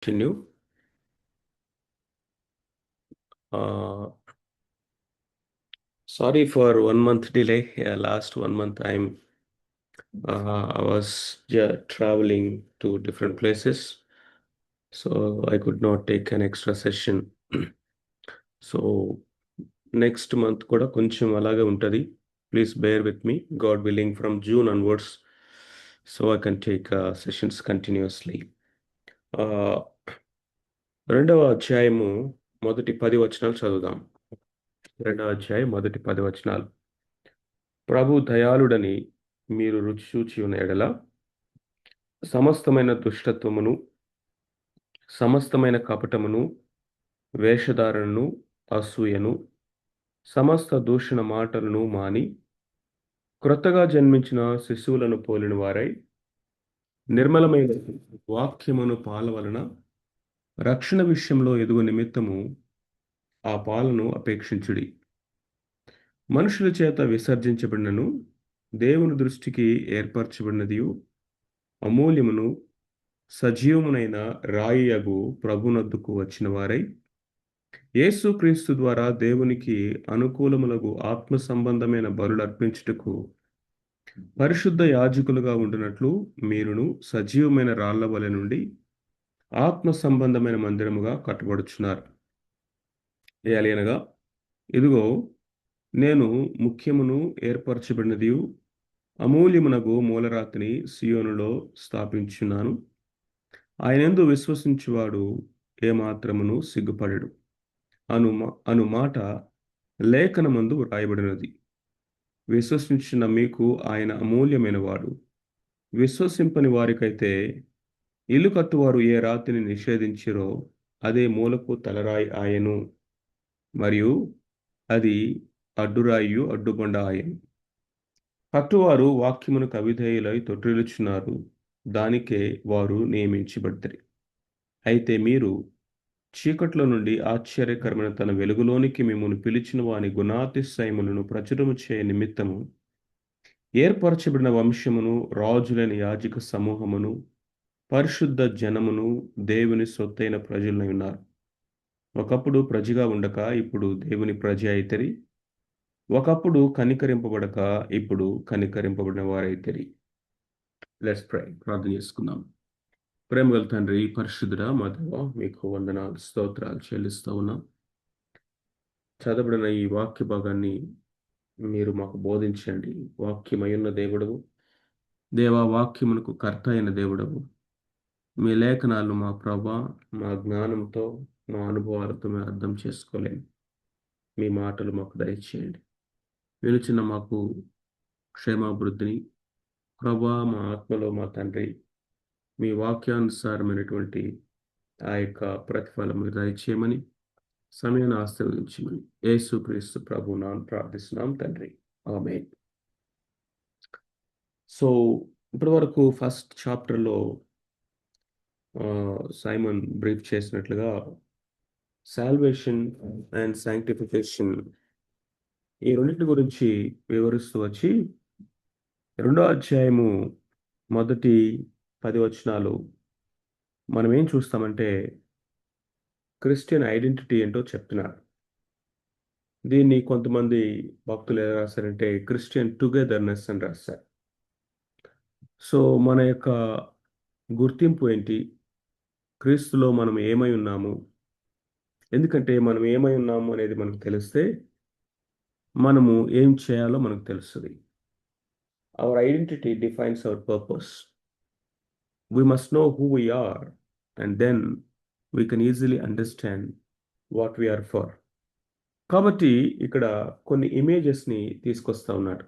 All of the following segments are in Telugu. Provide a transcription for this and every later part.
Continue. Uh, Sorry for 1 month delay. Yeah, last 1 month I was traveling to different places, so I could not take an extra session. So next month కూడా కొంచెం అలాగే ఉంటది. Please bear with me. God willing, from June onwards, so I can take sessions continuously. Uh, రెండవ అధ్యాయము మొదటి 10 వచనాలు చదువుదాం. రెండవ అధ్యాయం మొదటి 10 వచనాలు. ప్రభు దయాళుడని మీరు రుచి చూచి ఉన్న ఎడల సమస్తమైన దుష్టత్వమును, సమస్తమైన కపటమును, వేషధారణను, అసూయను, సమస్త దూషణ మాటలను మాని క్రొత్తగా జన్మించిన శిశువులను పోలిన వారై నిర్మలమైన వాక్యమును పాల వలన రక్షణ విషయంలో ఎదుగు నిమిత్తము ఆ పాలను అపేక్షించుడి. మనుషుల చేత విసర్జించబడినను దేవుని దృష్టికి ఏర్పరచబడినదియు అమూల్యమును సజీవమునైన రాయియగు ప్రభునొద్దకు వచ్చిన వారై యేసుక్రీస్తు ద్వారా దేవునికి అనుకూలములగు ఆత్మ సంబంధమైన బలులు అర్పించుటకు పరిశుద్ధ యాజకులుగా ఉండునట్లు మీరును సజీవమైన రాళ్ల వలె నుండి ఆత్మ సంబంధమైన మందిరముగా కట్టబడుచున్నారు. ఏలయనగా ఇదిగో నేను ముఖ్యమును ఏర్పరచబడినది అమూల్యమునగు మూలరాతిని సియోనులో స్థాపించున్నాను. ఆయనందు విశ్వసించువాడు ఏమాత్రమును సిగ్గుపడడు అను మాట లేఖనమందు వ్రాయబడినది. విశ్వసించిన మీకు ఆయన అమూల్యమైన వాడు. విశ్వసింపని వారికైతే ఇల్లు కట్టువారు ఏ రాతిని నిషేధించిరో అదే మూలకు తలరాయి ఆయను, మరియు అది అడ్డురాయి అడ్డుబండ ఆయను. కట్టువారు వాక్యమునకు అవిధేయులై తొట్టిల్లుచున్నారు, దానికే వారు నియమించబడ్డరి. అయితే మీరు చీకట్లో నుండి ఆశ్చర్యకరమైన తన వెలుగులోనికి మిమ్మల్ని పిలిచిన వాని గుణాతిశయములను ప్రచురము చేయ నిమిత్తము ఏర్పరచబడిన వంశమును, రాజులైన యాజక సమూహమును, పరిశుద్ధ జనమును, దేవుని సొత్తైన ప్రజలై ఉన్నారు. ఒకప్పుడు ప్రజగా ఉండక ఇప్పుడు దేవుని ప్రజ అయితరి. ఒకప్పుడు కనికరింపబడక ఇప్పుడు కనికరింపబడిన వారైతరి. Let's pray. ప్రార్థన చేసుకుందాం. ప్రేమగల తండ్రి, పరిశుద్ధుడా మా దేవా, మీకు వందనాలు, స్తోత్రాలు చెల్లిస్తూ ఉన్నాం. చదవబడిన ఈ వాక్య భాగాన్ని మీరు మాకు బోధించండి. వాక్యమయున్న దేవుడవు, దేవా, వాక్యమునకు కర్త అయిన దేవుడవు. మీ లేఖనాలను మా ప్రభా, మా జ్ఞానంతో, మా అనుభవాలతో మేము అర్థం చేసుకోలేము. మీ మాటలు మాకు దయచేయండి. వినుచున్న మాకు క్షేమాభివృద్ధిని ప్రభా, మా ఆత్మలో మా తండ్రి, మీ వాక్యానుసారమైనటువంటి ఆ యొక్క ప్రతిఫలం దయచేయమని, సమయాన్ని ఆశీర్వదించమని యేసుక్రీస్తు ప్రభు నామమున ప్రార్థిస్తున్నాం తండ్రి. ఆమేన్. సో ఇప్పటి వరకు ఫస్ట్ చాప్టర్లో సైమన్ బ్రీఫ్ చేసినట్లుగా సాల్వేషన్ అండ్ సాంక్టిఫికేషన్ ఈ రెండింటి గురించి వివరిస్తూ వచ్చి రెండో అధ్యాయము మొదటి 10 వచనాలు మనం ఏం చూస్తామంటే క్రిస్టియన్ ఐడెంటిటీ ఏంటో చెప్తున్నారు. దీన్ని కొంతమంది భక్తులు ఎలా రాశారంటే క్రిస్టియన్ టుగెదర్నెస్ అని రాశారు. సో మన యొక్క గుర్తింపు ఏంటి, క్రీస్తులో మనం ఏమై ఉన్నాము, ఎందుకంటే మనం ఏమై ఉన్నాము అనేది మనకు తెలిస్తే మనము ఏం చేయాలో మనకు తెలుస్తుంది. Our identity defines our purpose. We must know who we are, and then we can easily understand what we are for. కాబట్టి ఇక్కడ కొన్ని ఇమేజెస్ని తీసుకొస్తా ఉన్నాడు.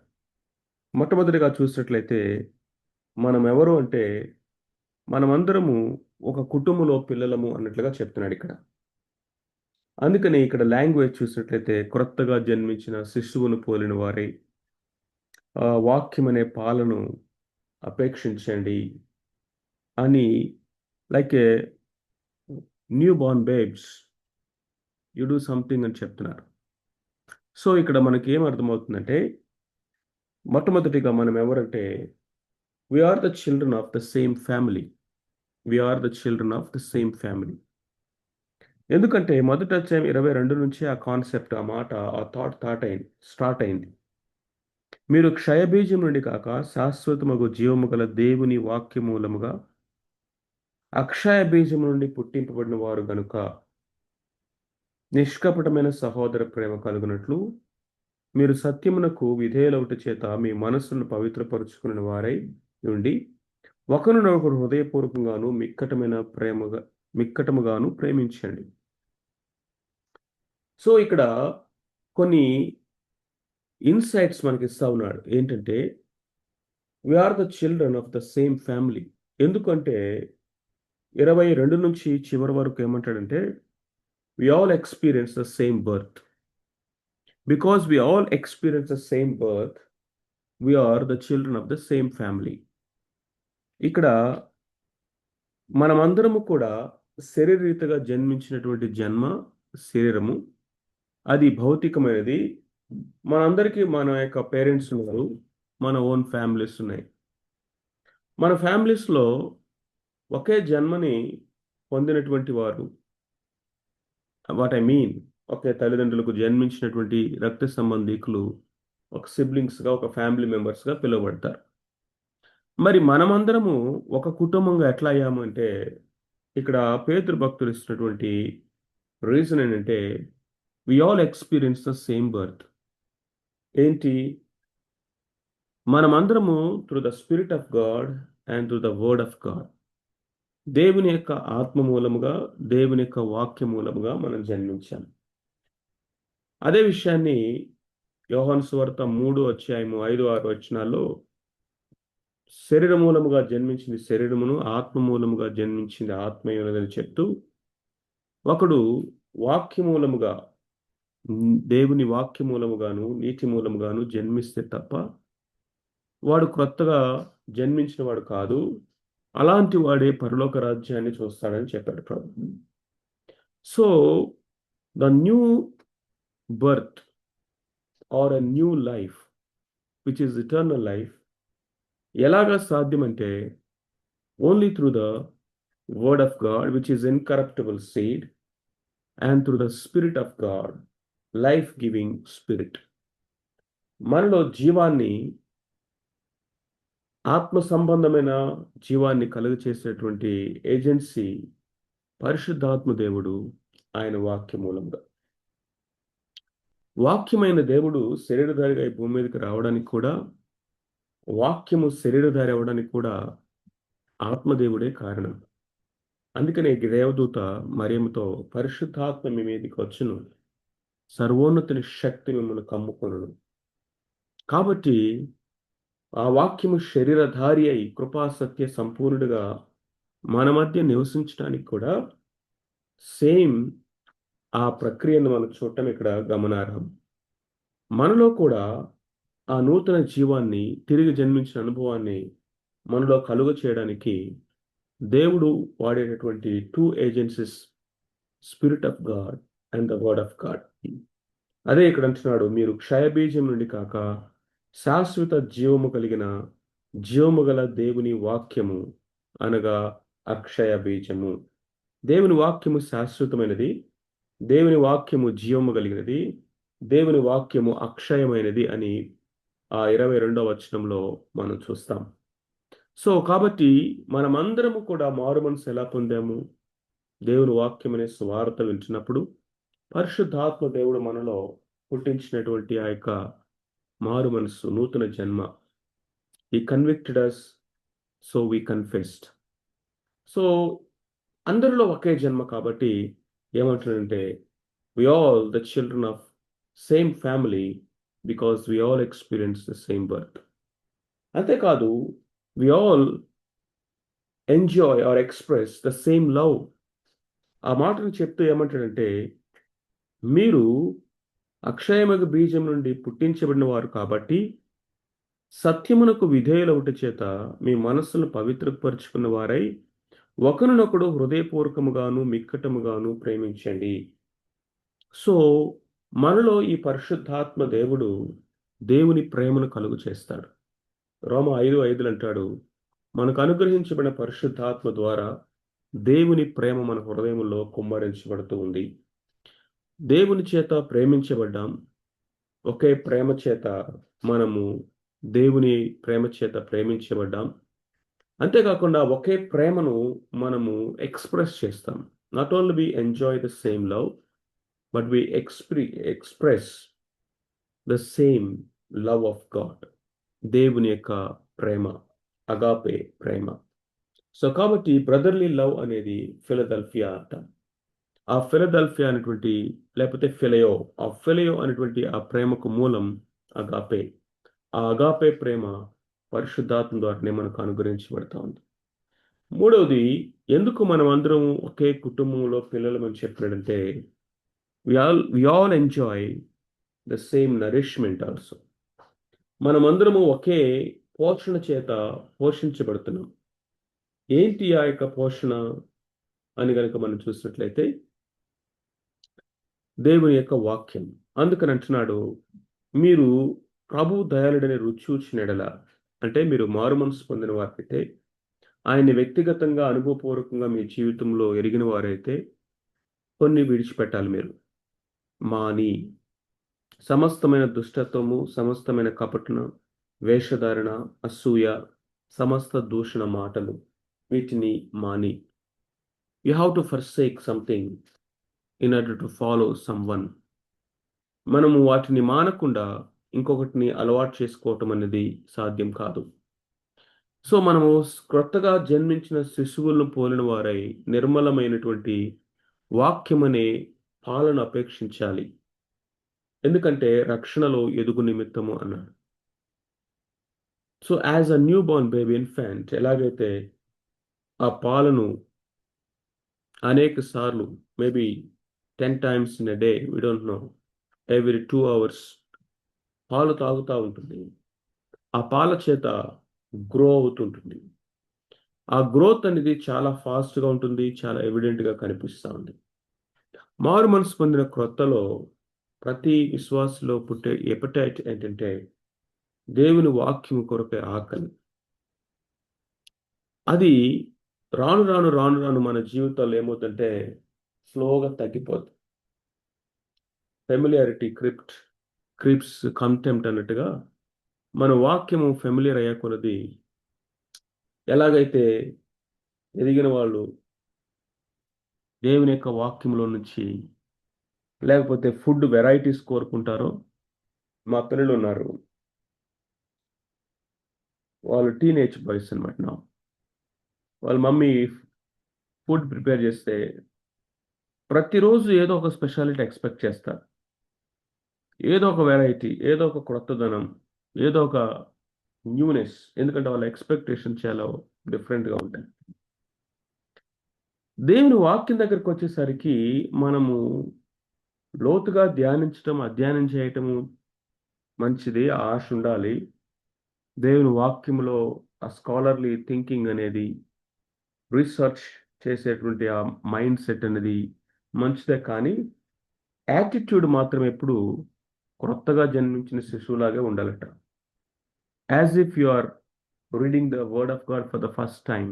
మొట్టమొదటిగా చూసినట్లయితే మనం ఎవరు అంటే మనమందరము ఒక కుటుంబంలో పిల్లలము అన్నట్లుగా చెప్తున్నాడు ఇక్కడ. అందుకని ఇక్కడ లాంగ్వేజ్ చూసినట్లయితే క్రొత్తగా జన్మించిన శిశువును పోలిన వారి వాక్యం అనే పాలను అపేక్షించండి అని, like a new born babes you do something అని చెప్తున్నారు. సో ఇక్కడ మనకి ఏం అర్థమవుతుందంటే మొట్టమొదటిగా మనం ఎవరంటే we are the children of the same family. We are the children of the same family. ఎందుకంటే మొదటి అధ్యాయం 22 నుంచి ఆ కాన్సెప్ట్, ఆ మాట, ఆ స్టార్ట్ అయింది. మీరు క్షయబీజం నుండి కాక శాశ్వతమగు జీవము గల దేవుని వాక్య మూలముగా అక్షయ బీజం నుండి పుట్టింపబడిన వారు గనుక నిష్కపటమైన సహోదర ప్రేమ కలుగునట్లు మీరు సత్యమునకు విధేయులవుట చేత మీ మనస్సును పవిత్రపరుచుకున్న వారై ఉండి ఒకరినొకరు హృదయపూర్వకంగాను మిక్కటముగాను ప్రేమించండి. సో ఇక్కడ కొన్ని ఇన్సైట్స్ మనకి ఇస్తా ఉన్నాడు. ఏంటంటే we are the children of the same family. ఎందుకంటే 22 నుంచి చివరి వరకు ఏమంటాడంటే we all experience the same birth. Because we all experience the same birth, we are the children of the same family. ఇక్కడ మనమందరము కూడా శరీరరీతిగా జన్మించినటువంటి శరీరము అది భౌతికమైనది. మనందరికీ మన యొక్క పేరెంట్స్ ఉన్నారు, మన ఓన్ ఫ్యామిలీస్ ఉన్నాయి. మన ఫ్యామిలీస్లో ఒకే జన్మని పొందినటువంటి వారు, వాట్ ఐ మీన్, ఒకే తల్లిదండ్రులకు జన్మించినటువంటి రక్త సంబంధీకులు ఒక సిబ్లింగ్స్గా, ఒక ఫ్యామిలీ మెంబర్స్గా పిలువబడతారు. మరి మనమందరము ఒక కుటుంబంగా ఎట్లా అయ్యాము అంటే, ఇక్కడ పేతురు భక్తులు ఇస్తున్నటువంటి రీజన్ ఏంటంటే we all experience the same birth. ఏంటి? మనమందరము through the spirit of God and through the word of God, దేవుని యొక్క ఆత్మ మూలముగా, దేవుని యొక్క వాక్య మూలముగా మనం జన్మించాం. అదే విషయాన్ని యోహాను సువార్త 3:5-6 శరీర మూలముగా జన్మించింది శరీరమును, ఆత్మ మూలముగా జన్మించింది ఆత్మయునదని చెప్తూ, ఒకడు వాక్య మూలముగా, దేవుని వాక్య మూలముగాను నీతి మూలముగాను జన్మిస్తే తప్ప వాడు క్రొత్తగా జన్మించిన వాడు కాదు. అలాంటి వాడే పరలోక రాజ్యాన్ని చూస్తాడని చెప్పాడు ప్రభు. So the new birth or a new life which is eternal life ఎలాగా సాధ్యమంటే only through the word of God which is incorruptible seed and through the spirit of God, life giving spirit. మనలో జీవాన్ని, ఆత్మ సంబంధమైన జీవాన్ని కలుగ చేసేటువంటి ఏజెన్సీ పరిశుద్ధాత్మ దేవుడు, ఆయన వాక్య మూలంగా. వాక్యమైన దేవుడు శరీరధారిగా ఈ భూమి మీదకి రావడానికి కూడా, వాక్యము శరీరధారి అవ్వడానికి కూడా ఆత్మదేవుడే కారణం. అందుకనే దేవదూత మరియముతో పరిశుద్ధాత్మ మీ మీదకి వచ్చును, సర్వోన్నతుని శక్తి మిమ్మల్ని కమ్ముకొనును. కాబట్టి ఆ వాక్యము శరీరధారి అయి కృపాసత్య సంపూర్ణుడిగా మన మధ్య నివసించడానికి కూడా సేమ్ ఆ ప్రక్రియను మనం చూడటం ఇక్కడ గమనార్హం. మనలో కూడా ఆ నూతన జీవాన్ని, తిరిగి జన్మించిన అనుభవాన్ని మనలో కలుగ చేయడానికి దేవుడు వాడేటటువంటి 2 agencies, spirit of God and the word of God. అదే ఇక్కడ అంటున్నాడు, మీరు క్షయబీజం నుండి కాక శాశ్వత జీవము గల దేవుని వాక్యము అనగా అక్షయ బీజము. దేవుని వాక్యము శాశ్వతమైనది, దేవుని వాక్యము జీవము కలిగినది, దేవుని వాక్యము అక్షయమైనది అని ఆ 22వ వచనంలో మనం చూస్తాం. సో కాబట్టి మనమందరము కూడా మారు మనసు ఎలా పొందాము? దేవుని వాక్యం అనే సువార్త వింటున్నప్పుడు పరిశుద్ధాత్మ దేవుడు మనలో పుట్టించినటువంటి ఆ యొక్క మారు మనసు, నూతన జన్మ. He convicted us, so we confessed. So అందరిలో ఒకే జన్మ కాబట్టి ఏమంటాడంటే we all the children of same family because we all experience the same birth. అంతేకాదు we all enjoy or express the same love. ఆ మాటను చెప్తూ ఏమంటాడంటే మీరు అక్షయమగు బీజం నుండి పుట్టించబడిన వారు కాబట్టి సత్యమునకు విధేయులవుట చేత మీ మనస్సును పవిత్రపరుచుకున్న వారై ఒకరినొకడు హృదయపూర్వకముగాను మిక్కటముగాను ప్రేమించండి. సో మనలో ఈ పరిశుద్ధాత్మ దేవుడు దేవుని ప్రేమను కలుగు చేస్తాడు. రోమా 5:5 అంటాడు, మనకు అనుగ్రహించబడిన పరిశుద్ధాత్మ ద్వారా దేవుని ప్రేమ మన హృదయంలో కుమ్మరించబడుతూ ఉంది. దేవుని చేత ప్రేమించబడ్డాం. ఒకే ప్రేమ చేత మనము దేవుని ప్రేమ చేత ప్రేమించబడ్డాం. అంతేకాకుండా ఒకే ప్రేమను మనము ఎక్స్‌ప్రెస్ చేస్తాం. Not only we enjoy the same love, but we express the same love of God. దేవుని యొక్క ప్రేమ, అగాపే ప్రేమ. సో, కాబట్టి బ్రదర్లీ లవ్ అనేది ఫిలదెల్ఫియా అంట. ఆ ఫిలదెల్ఫియా అనేటువంటి లేకపోతే ఫిలయో, ఆ ఫిలయో అనేటువంటి ఆ ప్రేమకు మూలం అగాపే. ఆ అగాపే ప్రేమ పరిశుద్ధాత్మ ద్వారానే మనకు అనుగ్రహించబడతా ఉంది. మూడవది, ఎందుకు మనమందరం ఒకే కుటుంబంలో పిల్లలమని చెప్పాడంటే, we all enjoy the same nourishment also. మనమందరము ఒకే పోషణ చేత పోషించబడుతున్నాం. ఏంటి ఆ యొక్క పోషణ అని గనక మనం చూసినట్లయితే, దేవుని యొక్క వాక్యం. అందుకని అంటున్నాడు, మీరు ప్రభువు దయాళుడని రుచి చూచిన యెడల, అంటే మీరు మారుమనసు పొందిన వారైతే, ఆయన్ని వ్యక్తిగతంగా అనుభవపూర్వకంగా మీ జీవితంలో ఎరిగిన వారైతే, కొన్ని విడిచిపెట్టాలి మీరు. మాని సమస్తమైన దుష్టత్వము, సమస్తమైన కపటన, వేషధారణ, అసూయ, సమస్త దూషణ మాటలు వీటిని మాని. You have to forsake something in order to follow someone. మనము వాటిని మానకుండా ఇంకొకటిని అలవాటు చేసుకోవటం అనేది సాధ్యం కాదు. సో, మనము క్రొత్తగా జన్మించిన శిశువులను పోలిన వారై నిర్మలమైనటువంటి వాక్యమనే పాలను అపేక్షించాలి. ఎందుకంటే రక్షణలో ఎదుగు నిమిత్తము అన్నాడు. So, as a newborn baby infant ఎలాగైతే ఆ పాలను అనేక సార్లు maybe 10 times in a day, we don't know, every 2 hours పాలు తాగుతా ఉంటుంది. ఆ పాల చేత గ్రో అవుతుంటుంది. ఆ గ్రోత్ అనేది చాలా ఫాస్ట్‌గా ఉంటుంది. చాలా ఎవిడెంట్‌గా కనిపిస్తా ఉంది. మారు మనసు పొందిన క్రొత్తలో ప్రతి విశ్వాసిలో పుట్టే ఎపటైట్ ఏంటంటే దేవుని వాక్యము కొరకే ఆకలి. అది రాను రాను మన జీవితాల్లో ఏమవుతుందంటే స్లోగా తగ్గిపోద్ది. ఫెమిలియారిటీ క్రిప్స్ కంటెంప్ట్ అన్నట్టుగా మన వాక్యము ఫెమిలియర్ అయ్యే కొలది ఎలాగైతే ఎదిగిన వాళ్ళు దేవుని యొక్క వాక్యంలో నుంచి లేకపోతే ఫుడ్ వెరైటీస్ కోరుకుంటారో, మా పిల్లలున్నారు. వాళ్ళు టీనేజ్ బాయ్స్ అన్నమాట నౌ. వాళ్ళ మమ్మీ ఫుడ్ ప్రిపేర్ చేస్తే ప్రతిరోజు ఏదో ఒక స్పెషాలిటీ ఎక్స్‌పెక్ట్ చేస్తారు. ఏదో ఒక వెరైటీ, ఏదో ఒక క్రొత్తదనం, ఏదో ఒక న్యూనెస్. ఎందుకంటే వాళ్ళ ఎక్స్‌పెక్టేషన్ చాలా డిఫరెంట్‌గా ఉంటాయి. దేవుని వాక్యం దగ్గరకొచ్చేసరికి మనము లోతుగా ధ్యానించటం, అధ్యయనం చేయటము మంచిది. ఆ ఆశ ఉండాలి. దేవుని వాక్యములో ఆ స్కాలర్లీ థింకింగ్ అనేది, రీసెర్చ్ చేసేటువంటి ఆ మైండ్ సెట్ అనేది మంచిదే కానీ, యాటిట్యూడ్ మాత్రం ఎప్పుడు క్రొత్తగా జన్మించిన శిశువులాగే ఉండాలట. As if you are reading the word of God for the first time.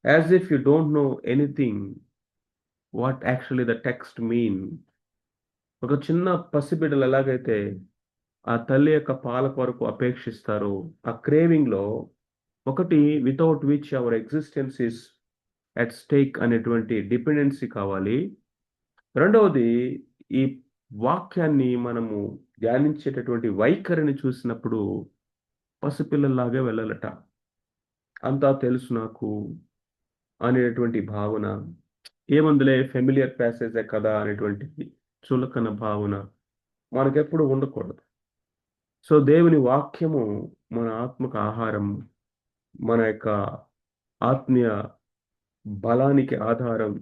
As if you don't know anything what actually the text mean. ఒక చిన్న పసిబిడ్డలు ఎలాగైతే ఆ తల్లి యొక్క పాల కొరకు అపేక్షిస్తారో, ఆ క్రేవింగ్‌లో ఒకటి without which our existence is at stake అనేటువంటి డిపెండెన్సీ కావాలి. రెండవది ఈ వాక్యాన్ని మనము ధ్యానించేటటువంటి వైఖరిని చూసినప్పుడు పసిపిల్లల్లాగే వెళ్ళాలట. అంతా తెలుసు నాకు అనేటువంటి భావన, ఏముందిలే ఫెమిలియర్ ప్యాసేజే కదా అనేటువంటి చులకన భావన మనకెప్పుడు ఉండకూడదు. సో, దేవుని వాక్యము మన ఆత్మకు ఆహారం, మన యొక్క ఆత్మీయ బలానికి ఆధారం.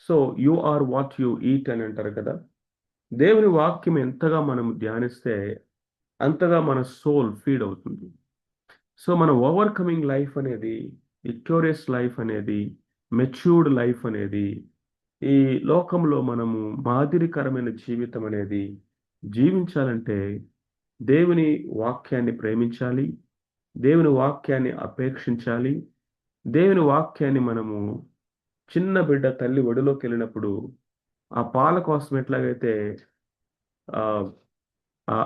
So, you are what you eat అని అంటారు కదా! దేవుని వాక్యం ఎంతగా మనం ధ్యానిస్తే అంతగా మన సోల్ ఫీడ్ అవుతుంది. సో, మన ఓవర్‌కమింగ్ లైఫ్ అనేది, విక్టోరియస్ లైఫ్ అనేది, మెచ్యూర్డ్ లైఫ్ అనేది, ఈ లోకంలో మనము మాదిరికరమైన జీవితం అనేది జీవించాలంటే దేవుని వాక్యాన్ని ప్రేమించాలి. దేవుని వాక్యాన్ని అపేక్షించాలి. దేవుని వాక్యాన్ని మనము చిన్న బిడ్డ తల్లి ఒడిలోకి వెళ్ళినప్పుడు ఆ పాల కోసం ఎట్లాగైతే ఆ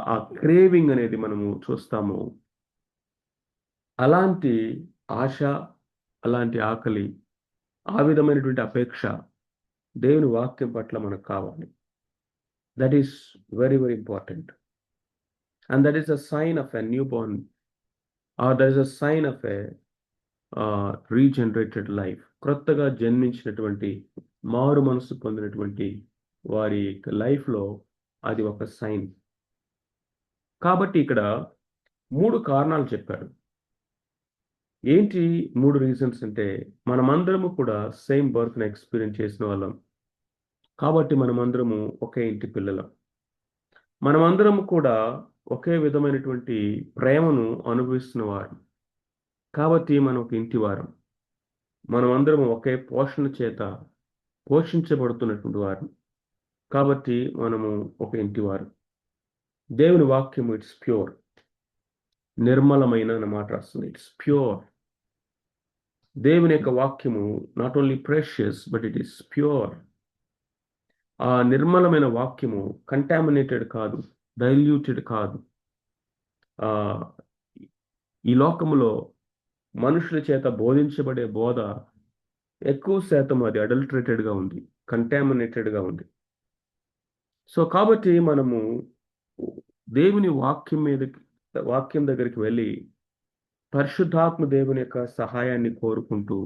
ఆ క్రేవింగ్ అనేది మనము చూస్తాము, అలాంటి ఆశ, అలాంటి ఆకలి, ఆ విధమైనటువంటి అపేక్ష దేవుని వాక్యం పట్ల మనకు కావాలి. That is very very important. And that is a sign of a newborn, or that is a sign of a regenerated life. క్రొత్తగా జన్మించినటువంటి, మారు మనసు పొందినటువంటి వారి లైఫ్లో అది ఒక సైన్. కాబట్టి ఇక్కడ 3 కారణాలు చెప్పాడు. ఏంటి 3 రీజన్స్ అంటే, మనమందరము కూడా సేమ్ బర్త్‌ని ఎక్స్‌పీరియన్స్ చేసిన వాళ్ళం. కాబట్టి మనమందరము ఒకే ఇంటి పిల్లలం. మనమందరము కూడా ఒకే విధమైనటువంటి ప్రేమను అనుభవిస్తున్న వారం. కాబట్టి మనం ఒక ఇంటివారం. మనమందరం ఒకే పోషణ చేత పోషించబడుతున్నటువంటి వారు. కాబట్టి మనము ఒక ఇంటివారు. దేవుని వాక్యము ఇట్స్ ప్యూర్. నిర్మలమైన అన్న మాట రాస్తుంది. It's pure. దేవుని యొక్క వాక్యము not only precious but it is pure. ఆ నిర్మలమైన వాక్యము కంటామినేటెడ్ కాదు, డైల్యూటెడ్ కాదు. ఆ ఈ లోకములో మనుషుల చేత బోధించబడే బోధ ఎక్కువ శాతం అది అడల్టరేటెడ్‌గా ఉంది, కంటామినేటెడ్‌గా ఉంది. సో కాబట్టి మనము దేవుని వాక్యం దగ్గరికి వెళ్ళి పరిశుద్ధాత్మ దేవుని యొక్క సహాయాన్ని కోరుకుంటూ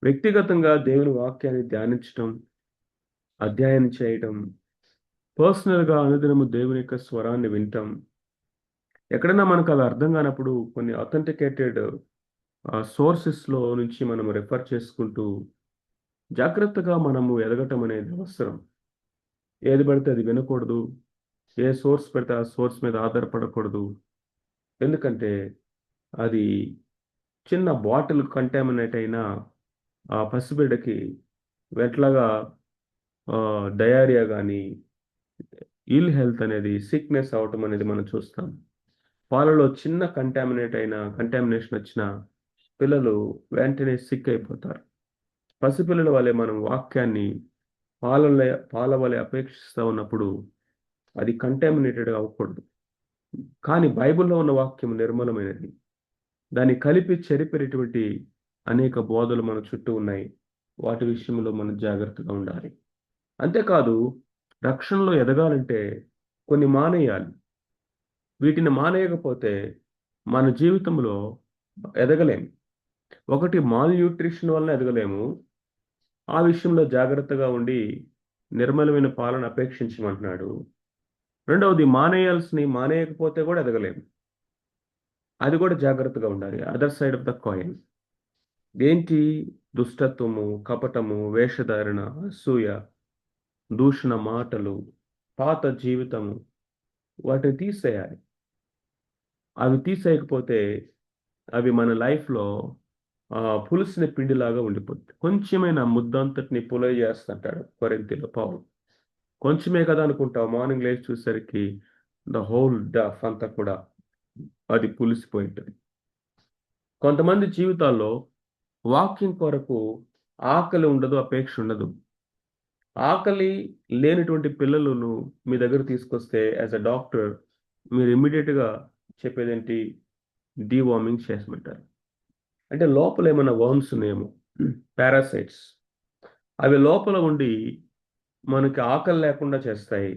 వ్యక్తిగతంగా దేవుని వాక్యాన్ని ధ్యానించటం, అధ్యయనం చేయటం, పర్సనల్‌గా అనుదినము దేవుని యొక్క స్వరాన్ని వినటం. ఎక్కడైనా మనకు అవి అర్థం కానప్పుడు కొన్ని అథెంటికేటెడ్ సోర్సెస్‌లో నుంచి మనం రిఫర్ చేసుకుంటూ జాగ్రత్తగా మనము ఎదగటం అనేది అవసరం. ఏది పడితే అది వినకూడదు. ఏ సోర్స్ పెడితే ఆ సోర్స్ మీద ఆధారపడకూడదు. ఎందుకంటే అది చిన్న బాటిల్ కంటామినేట్ అయిన ఆ పసిబిడ్డకి ఎట్లాగా డయేరియా గానీ, ఇల్ హెల్త్ అనేది, సిక్‌నెస్ అవ్వటం అనేది మనం చూస్తాం. పాలలో చిన్న కంటామినేషన్ వచ్చినా పిల్లలు వెంటనే సిక్ అయిపోతారు. పసిపిల్లల వలె మనం వాక్యాన్ని పాల వలె అపేక్షిస్తా ఉన్నప్పుడు అది కంటామినేటెడ్ అవ్వకూడదు. కానీ బైబిల్‌లో ఉన్న వాక్యం నిర్మలమైనది. దాన్ని కలిపి చెరిపేటటువంటి అనేక బోధలు మన చుట్టూ ఉన్నాయి. వాటి విషయంలో మనం జాగ్రత్తగా ఉండాలి. అంతేకాదు, రక్షణలో ఎదగాలంటే కొన్ని మానేయాలి. వీటిని మానేయకపోతే మన జీవితంలో ఎదగలేము. ఒకటి మాల్‌న్యూట్రిషన్ వలన ఎదగలేము. ఆ విషయంలో జాగ్రత్తగా ఉండి నిర్మలమైన పాలన అపేక్షించమంటున్నాడు. రెండవది మానేయకపోతే కూడా ఎదగలేము. అది కూడా జాగ్రత్తగా ఉండాలి. Other side of the coin. ఏంటి? దుష్టత్వము, కపటము, వేషధారణ, అసూయ, దూషణ మాటలు, పాత జీవితము, వాటిని తీసేయాలి. అవి తీసేయకపోతే అవి మన లైఫ్‌లో పులిసిన పిండిలాగా ఉండిపోద్ది. కొంచెమైనా ముద్దంతటిని పులయ చేస్తుంటాడు కొరింథీలో పౌలు. కొంచెమే కదా అనుకుంటావు. మార్నింగ్ లేచి చూసేసరికి ద హోల్ డఫ్ అంతా కూడా అది పులిసిపోయి ఉంటది. కొంతమంది జీవితాల్లో వాక్యం కొరకు ఆకలి ఉండదు, అపేక్ష ఉండదు. ఆకలి లేనటువంటి పిల్లలను మీ దగ్గరకు తీసుకొస్తే యాస్ ఎ డాక్టర్ మీరు ఇమ్మీడియేట్‌గా చెప్పేదేంటి? డీవార్మింగ్ చేసమంటారు. అంటే లోపల ఏమన్నా వర్మ్స్ ఉన్నాయేమో, పారాసైట్స్. అవి లోపల ఉండి మనకి ఆకలి లేకుండా చేస్తాయి.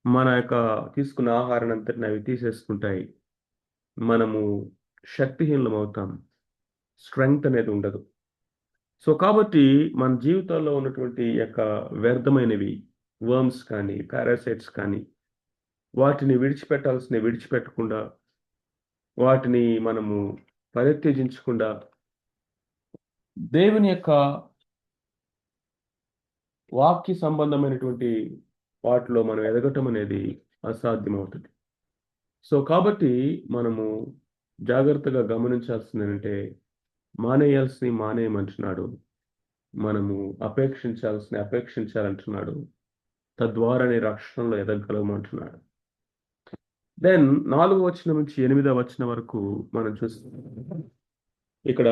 మన యొక్క తీసుకున్న ఆహారాన్నంతటిని అవి తీసేసుకుంటాయి. మనము శక్తిహీనులమవుతాం. స్ట్రెంగ్త్ అనేది ఉండదు. సో, కాబట్టి మన జీవితాల్లో ఉన్నటువంటి యొక్క వ్యర్థమైనవి, వర్మ్స్ కానీ, పారాసైట్స్ కానీ, వాటిని విడిచిపెట్టకుండా, వాటిని మనము పరిత్యజించకుండా, దేవుని యొక్క వాక్య సంబంధమైనటువంటి వాటిలో మనం ఎదగటం అనేది అసాధ్యమవుతది. సో, కాబట్టి మనము జాగ్రత్తగా గమనించాల్సిందేంటంటే, మానేయాల్సినవి మానేయమంటున్నాడు. మనము అపేక్షించాలంటున్నాడు. తద్వారానే రక్షణలో ఎదగగలమంటున్నాడు. దెన్ 4వ వచనం నుంచి 8వ వచనం వరకు మనం చూస్తే ఇక్కడ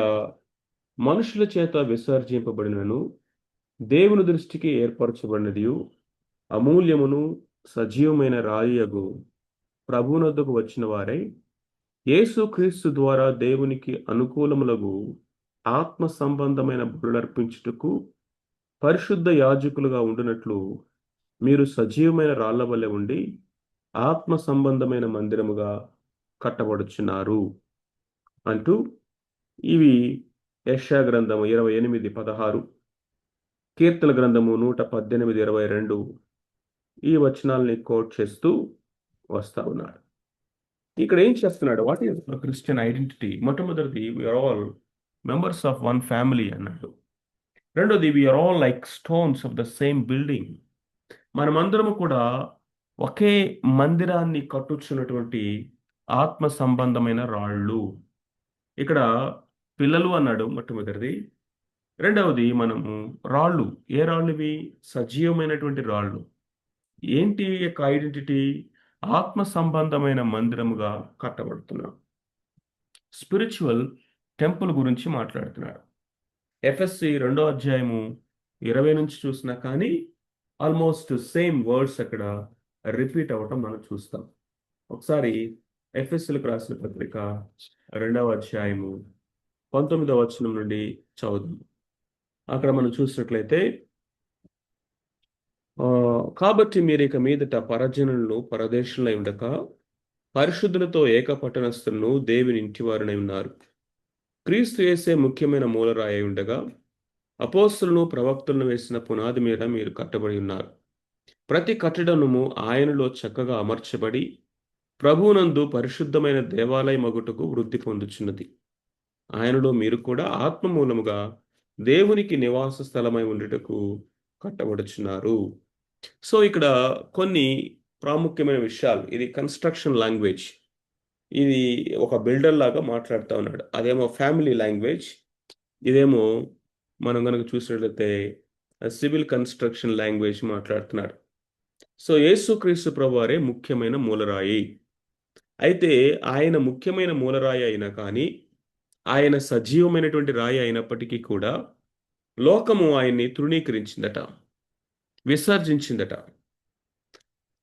మనుషుల చేత విసర్జింపబడినను దేవుని దృష్టికి ఏర్పరచబడినది అమూల్యమును సజీవమైన రాయియగు ప్రభువునొద్దకు వచ్చిన వారై యేసుక్రీస్తు ద్వారా దేవునికి అనుకూలములగు ఆత్మ సంబంధమైన బలులర్పించుటకు పరిశుద్ధ యాజకులుగా ఉండునట్లు మీరు సజీవమైన రాళ్ల వలె ఉండి ఆత్మ సంబంధమైన మందిరముగా కట్టబడుచున్నారు అంటూ ఇవి యెషయా గ్రంథము 28:16, కీర్తన గ్రంథము 118:22 ఈ వచనాల్ని కోట్ చేస్తూ వస్తా ఉన్నాడు. ఇక్కడ ఏం చేస్తున్నాడు? What is Christian identity? మొట్టమొదటిది we are all members of one family అన్నాడు. రెండోది we are all like stones of the same building. మనమందరము కూడా ఒకే మందిరాన్ని కట్టుచున్నటువంటి ఆత్మ సంబంధమైన రాళ్ళు. ఇక్కడ పిల్లలు అన్నాడు మొట్టమొదటిది. రెండవది మనము రాళ్ళు. ఏ రాళ్ళు ఇవి? సజీవమైనటువంటి రాళ్ళు. ఏంటి యొక్క ఐడెంటిటీ? ఆత్మ సంబంధమైన మందిరముగా కట్టబడుతున్నాం. స్పిరిచువల్ టెంపుల్ గురించి మాట్లాడుతున్నాడు. ఎఫ్ఎస్సి 2 అధ్యాయము 20 నుంచి చూసినా కానీ ఆల్మోస్ట్ సేమ్ వర్డ్స్ అక్కడ రిపీట్ అవ్వటం మనం చూస్తాం. ఒకసారి ఎఫ్ఎస్సీలకు రాసిన పత్రిక 2 అధ్యాయము 19వ వచనం నుండి చదువుదాం. అక్కడ మనం చూసినట్లయితే కాబట్టి మీరు ఇక మీదట పరజనులను పరదేశులై ఉండక పరిశుద్ధులతో ఏకపట్టణస్థులను దేవుని ఇంటివారునై ఉన్నారు. క్రీస్తు యేసే ముఖ్యమైన మూలరాయి ఉండగా అపోస్తులను ప్రవక్తలను వేసిన పునాది మీద మీరు కట్టబడి ఉన్నారు. ప్రతి కట్టడము ఆయనలో చక్కగా అమర్చబడి ప్రభువునందు పరిశుద్ధమైన దేవాలయ మగుటకు వృద్ధి పొందుచున్నది. ఆయనలో మీరు కూడా ఆత్మ మూలముగా దేవునికి నివాస స్థలమై ఉండుటకు కట్టబడుచున్నారు. సో ఇక్కడ కొన్ని ప్రాముఖ్యమైన విషయాలు. ఇది కన్స్ట్రక్షన్ లాంగ్వేజ్. ఇది ఒక బిల్డర్ లాగా మాట్లాడుతూ ఉన్నాడు. అదేమో ఫ్యామిలీ లాంగ్వేజ్. ఇదేమో మనం కనుక చూసినట్లయితే సివిల్ కన్స్ట్రక్షన్ లాంగ్వేజ్ మాట్లాడుతున్నాడు. సో యేసుక్రీస్తు ప్రభువారే ముఖ్యమైన మూలరాయి. అయితే ఆయన ముఖ్యమైన మూలరాయి అయినా కానీ ఆయన సజీవమైనటువంటి రాయి అయినప్పటికీ కూడా లోకము ఆయన్ని తృణీకరించిందట, విసర్జించిందట.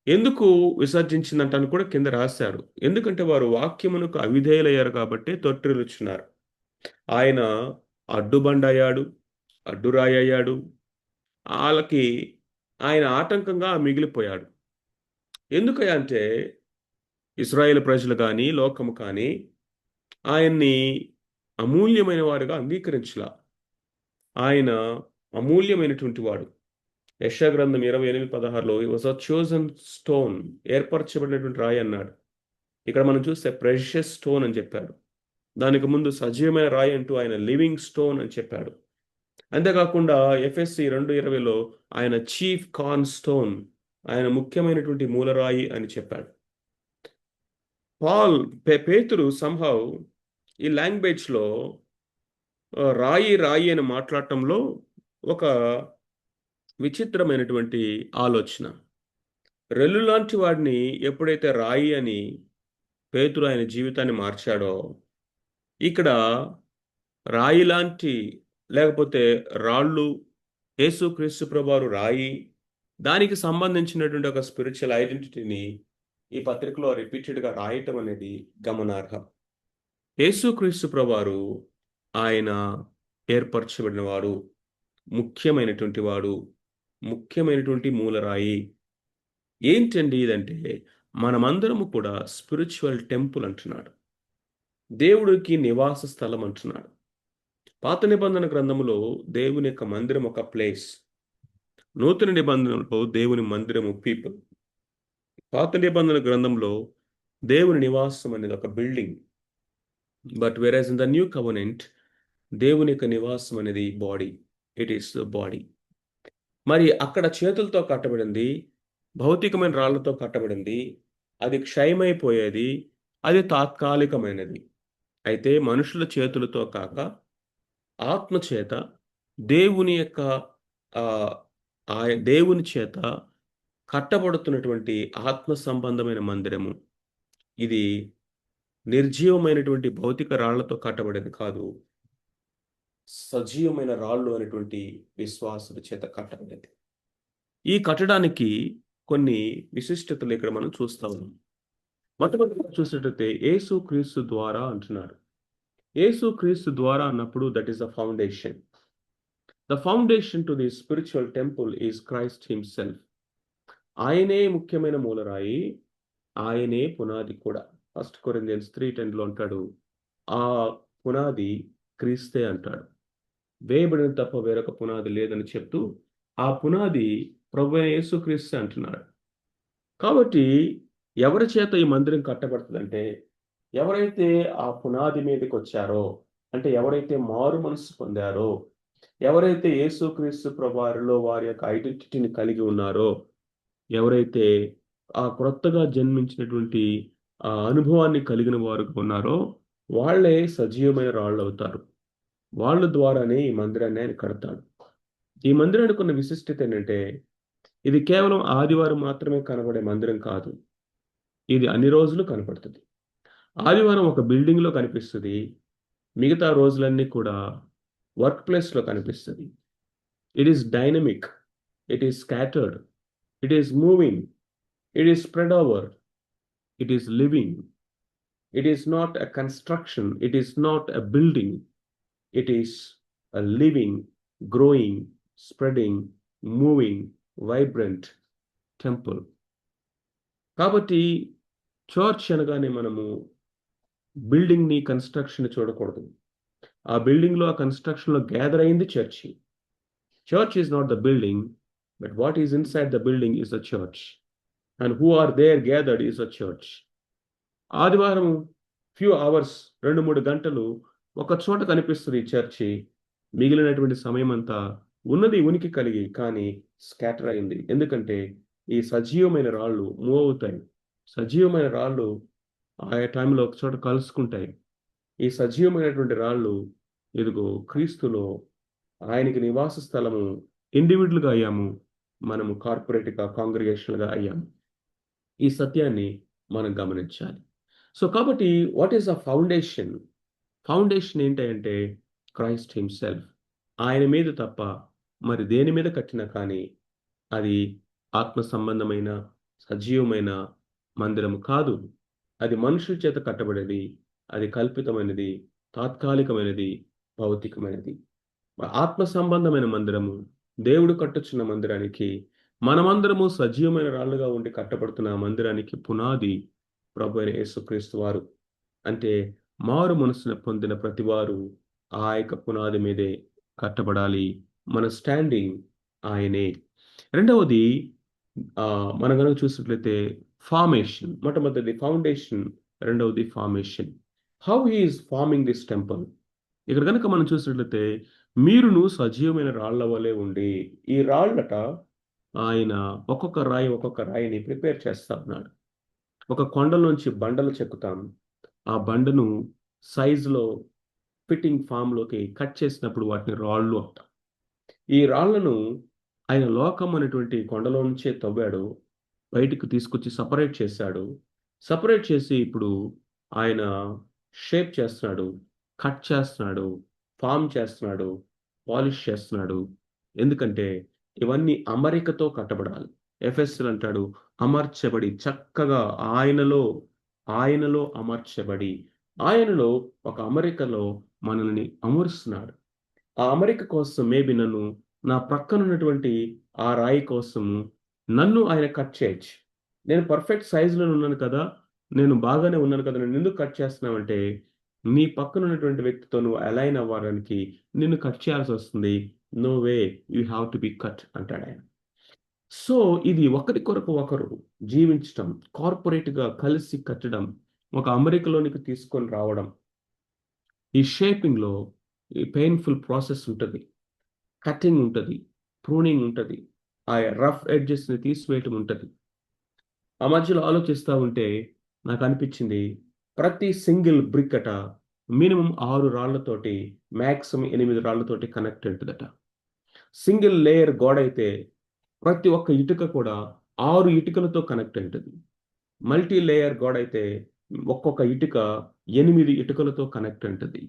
ఎందుకు విసర్జించిందంట అని కూడా కింద రాశారు. ఎందుకంటే వారు వాక్యమునకు అవిధేయులయ్యారు కాబట్టి తొట్టిల్లుచున్నారు. ఆయన అడ్డుబండయ్యాడు, అడ్డురాయి అయ్యాడు. వాళ్ళకి ఆయన ఆటంకంగా మిగిలిపోయాడు. ఎందుకయ్యా అంటే ఇశ్రాయేలు ప్రజలు కానీ లోకము కానీ ఆయన్ని అమూల్యమైన వారుగా అంగీకరించలా. ఆయన అమూల్యమైనటువంటి వాడు. యెషయా గ్రంథం 28:16లో "he was a chosen stone", ఏర్పరచబడినటువంటి రాయి అన్నాడు. ఇక్కడ మనం చూస్తే ప్రెషియస్ స్టోన్ అని చెప్పాడు. దానికి ముందు సజీవమైన రాయి అంటూ ఆయన లివింగ్ స్టోన్ అని చెప్పాడు. అంతేకాకుండా ఎఫ్ఎస్సి 2:20లో ఆయన చీఫ్ కార్న్ స్టోన్, ఆయన ముఖ్యమైనటువంటి మూలరాయి అని చెప్పాడు. పేతురు సంహౌ ఈ లాంగ్వేజ్లో రాయి రాయి అని మాట్లాడటంలో ఒక విచిత్రమైనటువంటి ఆలోచన. రెల్లు లాంటి వాడిని ఎప్పుడైతే రాయి అని పేతురు ఆయన జీవితాన్ని మార్చాడో, ఇక్కడ రాయి లాంటి లేకపోతే రాళ్ళు, యేసుక్రీస్తు ప్రభువారు రాయి, దానికి సంబంధించినటువంటి ఒక స్పిరిచువల్ ఐడెంటిటీని ఈ పత్రికలో రిపీటెడ్గా రాయటం అనేది గమనార్హం. యేసుక్రీస్తు ప్రభువారు ఆయన ఏర్పరచబడిన వాడు, ముఖ్యమైనటువంటి వాడు, ముఖ్యమైనటువంటి మూలరాయి. ఏంటండి ఇదంటే మనమందరము కూడా స్పిరిచువల్ టెంపుల్ అంటున్నాడు. దేవుడికి నివాస స్థలం అంటున్నాడు. పాత నిబంధన గ్రంథములో దేవుని యొక్క మందిరం ఒక ప్లేస్. నూతన నిబంధనలో దేవుని మందిరము పీపుల్. పాత నిబంధన గ్రంథంలో దేవుని నివాసం అనేది ఒక building. But whereas in the new covenant దేవుని యొక్క నివాసం అనేది body. It is the body. మరి అక్కడ చేతులతో కట్టబడింది, భౌతికమైన రాళ్లతో కట్టబడింది, అది క్షయమైపోయేది, అది తాత్కాలికమైనది. అయితే మనుషుల చేతులతో కాక ఆత్మచేత దేవుని యొక్క దేవుని చేత కట్టబడుతున్నటువంటి ఆత్మ సంబంధమైన మందిరము. ఇది నిర్జీవమైనటువంటి భౌతిక రాళ్లతో కట్టబడేది కాదు. సజీవమైన రాళ్ళు అనేటువంటి విశ్వాసుల చేత కట్టబడింది. ఈ కట్టడానికి కొన్ని విశిష్టతలు ఇక్కడ మనం చూస్తా ఉన్నాం. మొట్టమొదటిగా చూసినట్లయితే యేసు క్రీస్తు ద్వారా అంటున్నారు. యేసు క్రీస్తు ద్వారా అన్నప్పుడు that is the foundation. The foundation to the spiritual temple is Christ himself. ఆయనే ముఖ్యమైన మూలరాయి, ఆయనే పునాది కూడా. 1 కొరింథియన్స్ 3:10లో అంటాడు, ఆ పునాది క్రీస్తే అంటాడు. వేయబడిన తప్ప వేరొక పునాది లేదని చెప్తూ ఆ పునాది ప్రభువైన యేసుక్రీస్తు అంటున్నాడు. కాబట్టి ఎవరి చేత ఈ మందిరం కట్టబడుతుందంటే, ఎవరైతే ఆ పునాది మీదకొచ్చారో, అంటే ఎవరైతే మారు మనస్సు పొందారో, ఎవరైతే యేసుక్రీస్తు ప్రభువారిలో వారి యొక్క ఐడెంటిటీని కలిగి ఉన్నారో, ఎవరైతే ఆ క్రొత్తగా జన్మించినటువంటి ఆ అనుభవాన్ని కలిగిన వారుగా ఉన్నారో, వాళ్ళే సజీవమైన రాళ్ళవుతారు. వాళ్ళ ద్వారానే ఈ మందిరాన్ని ఆయన కడతాడు. ఈ మందిరానికి ఉన్న విశిష్టత ఏంటంటే, ఇది కేవలం ఆదివారం మాత్రమే కనబడే మందిరం కాదు. ఇది అన్ని రోజులు కనపడుతది. ఆదివారం ఒక బిల్డింగ్‌లో కనిపిస్తది. మిగతా రోజులన్నీ కూడా వర్క్ ప్లేస్‌లో కనిపిస్తది. It is dynamic. It is scattered. It is moving. It is spread over. It is living. It is not a construction. It is not a building. It is a living, growing, spreading, moving, vibrant temple. కాబట్టి చర్చ్ అనగానే మనము బిల్డింగ్‌ని, కన్‌స్ట్రక్షన్‌ని చూడకూడదు. ఆ బిల్డింగ్‌లో, ఆ కన్‌స్ట్రక్షన్‌లో గ్యాదర్ అయింది చర్చి. Church is not the building, but what is inside the building is the church. And who are there gathered is the church. ఆదివారం ఫ్యూ అవర్స్ 2, 3 గంటలు ఒక చోట కనిపిస్తది ఈ చర్చి. మిగిలినటువంటి సమయమంతా ఉన్నది ఉనికి కలిగి, కానీ స్కాటర్ అయింది. ఎందుకంటే ఈ సజీవమైన రాళ్ళు మూవ్ అవుతాయి. సజీవమైన రాళ్ళు ఆయా టైంలో ఒక చోట కలుసుకుంటాయి. ఈ సజీవమైనటువంటి రాళ్ళు ఇదిగో క్రీస్తులో ఆయనకి నివాస స్థలము ఇండివిడ్యువల్‌గా అయ్యాము. మనము కార్పొరేట్‌గా, కాంగ్రిగేషనల్‌గా అయ్యాము. ఈ సత్యాన్ని మనం గమనించాలి. సో, కాబట్టి what is the foundation? Foundation ఏంటి అంటే క్రైస్ట్ హిమ్సెల్ఫ్. ఆయన మీద తప్ప మరి దేని మీద కట్టినా కానీ అది ఆత్మ సంబంధమైన, సజీవమైన మందిరము కాదు. అది మనుషుల చేత కట్టబడేది. అది కల్పితమైనది, తాత్కాలికమైనది, భౌతికమైనది. ఆత్మ సంబంధమైన మందిరము, దేవుడు కట్టుచున్న మందిరానికి, మనమందరము సజీవమైన రాళ్ళుగా ఉండి కట్టబడుతున్న ఆ మందిరానికి పునాది ప్రభువైన యేసుక్రీస్తు వారు. అంటే మారు మనస్సున పొందిన ప్రతివారు ఆ యొక్క పునాది మీదే కట్టబడాలి. మన స్టాండింగ్ ఆయనే. రెండవది మనం గనక చూసినట్లయితే ఫార్మేషన్. మొట్టమొదటిది ఫౌండేషన్, రెండవది formation. How he is farming this temple? ఇక్కడ గనక మనం చూసినట్లయితే, మీరును సజీవమైన రాళ్ళ వలె ఉండి, ఈ రాళ్ళట ఆయన ఒక్కొక్క రాయిని ప్రిపేర్ చేస్తా ఉన్నాడు. ఒక కొండలోంచి బండలు చెక్కుతాం. ఆ బండను సైజులో ఫిట్టింగ్ ఫార్మ్‌లోకి కట్ చేసినప్పుడు వాటిని రాళ్ళు అంటాం. ఈ రాళ్ళను ఆయన లోకం అనేటువంటి కొండలో నుంచే తవ్వాడు. బయటికి తీసుకొచ్చి సెపరేట్ చేశాడు. సెపరేట్ చేసి ఇప్పుడు ఆయన షేప్ చేస్తున్నాడు. కట్ చేస్తున్నాడు. ఫార్మ్ చేస్తున్నాడు. పాలిష్ చేస్తున్నాడు. ఎందుకంటే ఇవన్నీ అమరికతో కట్టబడాలి. ఎఫెసీయులు అంటాడు, అమర్చబడి చక్కగా ఆయనలో అమర్చబడి, ఆయనలో ఒక అమరికలో మనల్ని అమరుస్తున్నాడు. ఆ అమరిక కోసం మేబీ నా ప్రక్కనున్నటువంటి ఆ రాయి కోసము నన్ను ఆయన కట్ చేయొచ్చు. నేను పర్ఫెక్ట్ సైజ్‌లోనే ఉన్నాను కదా! నేను బాగానే ఉన్నాను కదా! నన్నెందుకు కట్ చేస్తున్నావంటే, నీ పక్కనున్నటువంటి వ్యక్తితో నువ్వు అలైన్ అవ్వడానికి నిన్ను కట్ చేయాల్సొస్తుంది. No way you have to be cut అంటాడాయన. సో, ఇది ఒకరి కొరకు ఒకరు జీవించటం, కార్పొరేట్‌గా కలిసి కట్టడం, ఒక అమరికలోనికి తీసుకొని రావడం. ఈ షేపింగ్‌లో ఈ పెయిన్‌ఫుల్ ప్రాసెస్ ఉంటది. కటింగ్ ఉంటది. ప్రూనింగ్ ఉంటది. ఆ రఫ్ ఎడ్జెస్‌ని తీసివేయటం ఉంటది. ఆ మధ్యలో ఆలోచిస్తా ఉంటే నాకనిపించింది, ప్రతి సింగిల్ బ్రిక్ అట మినిమమ్ 6 రాళ్ళతోటి, మాక్సిమం 8 రాళ్ళతోటి కనెక్ట్ ఉంటదట. సింగిల్ లేయర్ గోడైతే ప్రతి ఒక్క ఇటుక కూడా 6 ఇటుకలతో కనెక్ట్ అయుంటది. మల్టీ లేయర్ గోడైతే ఒక్కొక్క ఇటుక 8 ఇటుకలతో కనెక్ట్ ఉంటది.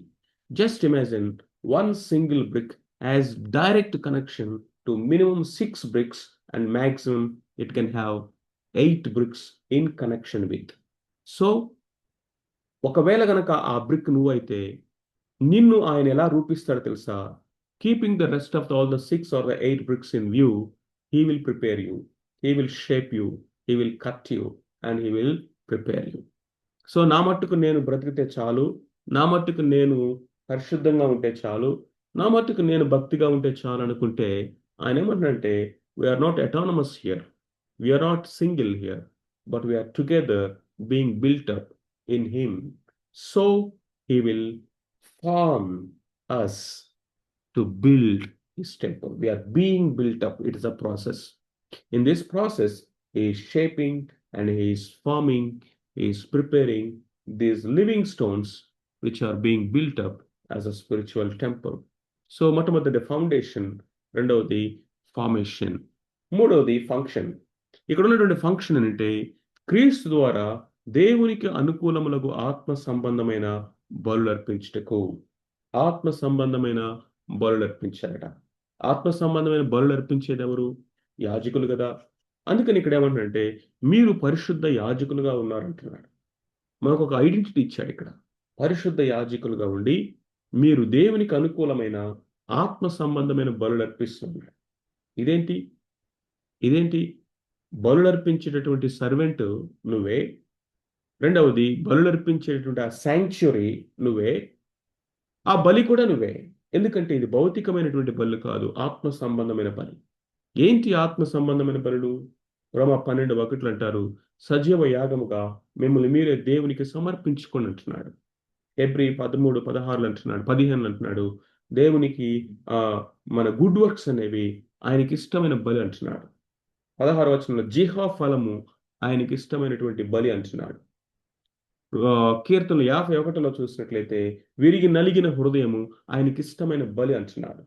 Just imagine one single brick has direct connection to minimum 6 bricks, and maximum it can have 8 bricks in connection with. So ఒకవేళ గనక ఆ బ్రిక్ నువ్వైతే నిన్ను ఆయన ఎలా రూపిస్తాడో తెలుసా? Keeping the rest of all the 6 or 8 bricks in view, he will prepare you, he will shape you, he will cut you, and he will prepare you. So నా మట్టుకు నేను బ్రతికితే చాలు, నా మట్టుకు నేను పరిశుద్ధంగా ఉంటే చాలు, నా మట్టుకు నేను భక్తిగా ఉంటే చాలు అనుకుంటే ఆయన ఏమంటాడంటే, we are not autonomous here, we are not single here, but we are together being built up in him. So he will form us to build his temple. We are being built up. It is a process. In this process, he is shaping and he is forming, he is preparing these living stones which are being built up as a spiritual temple. So, మొట్టమొదటి ఫౌండేషన్, రెండవది ఫార్మేషన్, మూడవది ఫంక్షన్. ఇక్కడ ఉన్నటువంటి ఫంక్షన్ అంటే క్రీస్తు ద్వారా దేవునికి అనుకూలములకు ఆత్మ సంబంధమైన బలులు అర్పించుటకు. ఆత్మ సంబంధమైన బలులు అర్పించారట. ఆత్మ సంబంధమైన బలులు అర్పించేది ఎవరు? యాజకులు కదా. అందుకని ఇక్కడ ఏమంటారంటే, మీరు పరిశుద్ధ యాజకులుగా ఉన్నారంటున్నాడు. మనకు ఒక ఐడెంటిటీ ఇచ్చాడు ఇక్కడ. పరిశుద్ధ యాజకులుగా ఉండి మీరు దేవునికి అనుకూలమైన ఆత్మ సంబంధమైన బలులు అర్పిస్తున్నారు. ఇదేంటి ఇదేంటి బలులు అర్పించేటటువంటి సర్వెంట్ నువ్వే. రెండవది బలులు అర్పించేటటువంటి ఆ శాంక్చురీ నువ్వే. ఆ బలి కూడా నువ్వే. ఎందుకంటే ఇది భౌతికమైనటువంటి బలు కాదు, ఆత్మ సంబంధమైన బలి. ఏంటి ఆత్మ సంబంధమైన బలులు? రోమా 12:1 అంటారు, సజీవ యాగముగా మిమ్మల్ని మీరే దేవునికి సమర్పించుకొని అంటున్నాడు. హెబ్రీ 13:16 అంటున్నాడు, 15 అంటున్నాడు, దేవునికి మన గుడ్ వర్క్స్ అనేవి ఆయనకి ఇష్టమైన బలి అంటున్నాడు. 16వ వచనంలో జిహ్వా ఫలము ఆయనకి ఇష్టమైనటువంటి బలి అంటున్నాడు. కీర్తనలు 51లో చూసినట్లయితే విరిగి నలిగిన హృదయము ఆయనకి ఇష్టమైన బలి అంటున్నాడు.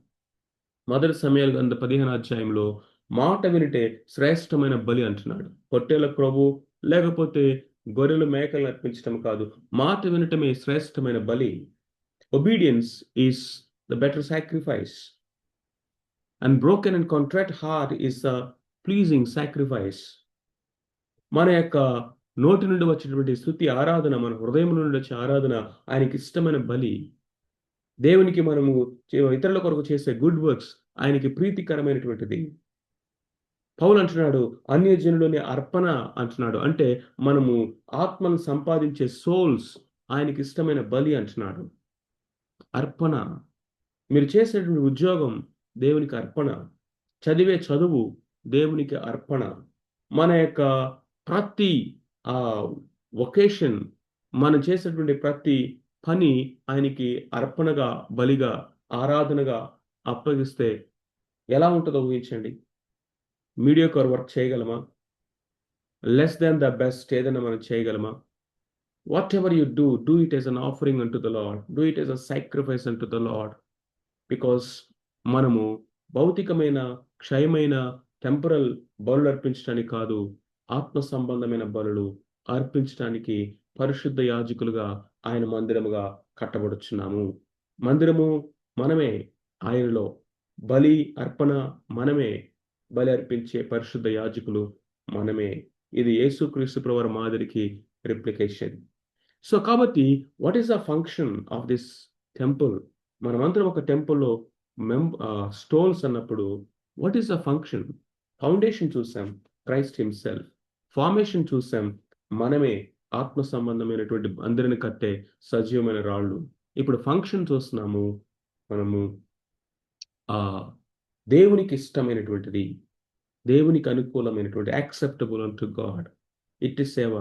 మొదటి సమయాలు గ్రంథం 15వ అధ్యాయంలో మాట వినిటే శ్రేష్టమైన బలి అంటున్నాడు. పొట్టేల ప్రభు లేకపోతే గొర్రెలు మేకలను అర్పించడం కాదు, మాట వినటమే శ్రేష్టమైన బలి. Obedience is the better sacrifice, and broken and contract heart is the pleasing sacrifice. మన యొక్క నోటి నుండి వచ్చేటువంటి స్తుతి ఆరాధన, మన హృదయం నుండి వచ్చే ఆరాధన ఆయనకి ఇష్టమైన బలి. దేవునికి మనము ఇతరుల కొరకు చేసే గుడ్ వర్క్స్ ఆయనకి ప్రీతికరమైనటువంటిది. పౌలు అంటున్నాడు అన్యజనులని అర్పణ అంటున్నాడు. అంటే మనము ఆత్మను సంపాదించే సోల్స్ ఆయనకి ఇష్టమైన బలి అంటున్నాడు. అర్పణ. మీరు చేసేటువంటి ఉద్యోగం దేవునికి అర్పణ, చదివే చదువు దేవునికి అర్పణ, మన యొక్క ప్రతి వొకేషన్, మనం చేసేటువంటి ప్రతి పని ఆయనకి అర్పణగా, బలిగా, ఆరాధనగా అప్పగిస్తే ఎలా ఉంటుందో ఊహించండి. మీడియోకర్ వర్క్ చేయగలమా? లెస్ దాన్ ద బెస్ట్ ఏదైనా మనం చేయగలమా? Whatever you do it as an offering unto the Lord, do it as a sacrifice unto the Lord. Because మనము భౌతికమైన క్షయమైన టెంపరల్ బలులు అర్పించడానికి కాదు, ఆత్మ సంబంధమైన బలులు అర్పించడానికి పరిశుద్ధ యాజకులుగా ఆయన మందిరముగా కట్టబడుచున్నాము. మందిరము మనమే, ఆయనలో బలి అర్పణ మనమే, బలి అర్పించే పరిశుద్ధ యాజకులు మనమే. ఇది యేసుక్రీస్తు ప్రభువారి మాదిరికి రిప్లికేషన్. సో కాబట్టి what is the function of this temple? మనమందరం ఒక టెంపుల్లో స్టోన్స్ అన్నప్పుడు what is the function? Foundation చూసాం, క్రైస్ట్ హిమ్సెల్ఫ్. ఫార్మేషన్ చూసాం, మనమే ఆత్మ సంబంధమైనటువంటి అందరిని కట్టే సజీవమైన రాళ్ళు. ఇప్పుడు ఫంక్షన్ చూస్తున్నాము, మనము దేవునికి ఇష్టమైనటువంటిది, దేవునికి అనుకూలమైనటువంటి యాక్సెప్టబుల్ అంటు గాడ్. ఇట్టి సేవ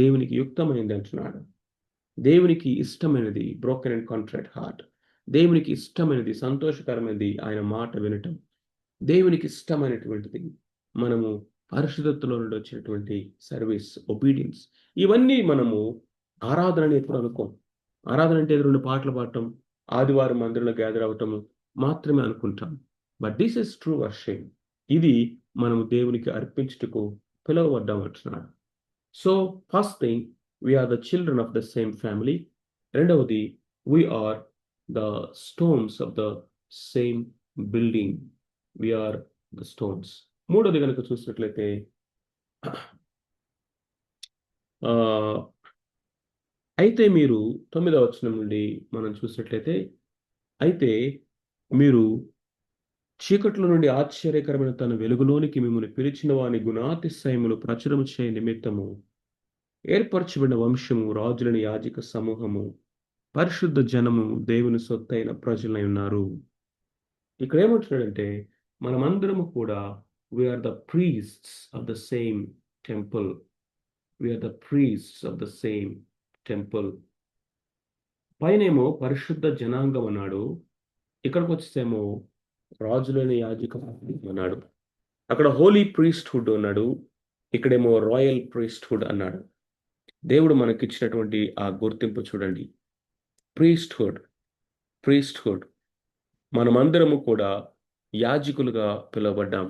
దేవునికి యుక్తమైనది అంటున్నాడు. దేవునికి ఇష్టమైనది బ్రోకెన్ అండ్ కాంట్రాక్ట్ హార్ట్. దేవునికి ఇష్టమైనది, సంతోషకరమైనది ఆయన మాట వినటం. దేవునికి ఇష్టమైనటువంటిది మనము పరిశుద్ధతలో నుండి వచ్చినటువంటి సర్వీస్, ఒబీడియన్స్. ఇవన్నీ మనము ఆరాధన అని ఎప్పుడు అనుకోం. ఆరాధన అంటే 2 పాటలు పాడటం, ఆదివారం మందిరంలో గ్యాదర్ అవటము మాత్రమే అనుకుంటాం. But this is true worship. ఇది మనము దేవునికి అర్పించుటకు పిలువబడ్డాం అంటున్నాడు. So first thing, we are the children of the same family. రెండవది, we are the stones of the same building. We are the stones. మూడోది కనుక చూసినట్లయితే ఆ, అయితే మీరు 9వ వచనం నుండి మనం చూసినట్లయితే అయితే మీరు చీకట్లో నుండి ఆశ్చర్యకరమైన తన వెలుగులోనికి మిమ్మల్ని పిలిచిన వాని గుణాతిశయములు ప్రచురము చేయ నిమిత్తము ఏర్పరచబడిన వంశము, రాజులని యాజక సమూహము, పరిశుద్ధ జనము, దేవుని సొత్తైన ప్రజలై ఉన్నారు. ఇక్కడ ఏమంటున్నాడంటే మనమందరము కూడా we are the priests of the same temple. We are the priests of the same temple. పైనేమో పరిశుద్ధ జనాంగం అన్నాడు, ఇక్కడికి వచ్చేసేమో రాజులైన యాజక అన్నాడు. అక్కడ హోలీ ప్రీస్ట్హుడ్ అన్నాడు, ఇక్కడేమో రాయల్ ప్రీస్ట్హుడ్ అన్నాడు. దేవుడు మనకిచ్చినటువంటి ఆ గుర్తింపు చూడండి. Priesthood, priesthood. మనమందరము కూడా యాజకులుగా పిలువబడ్డాం.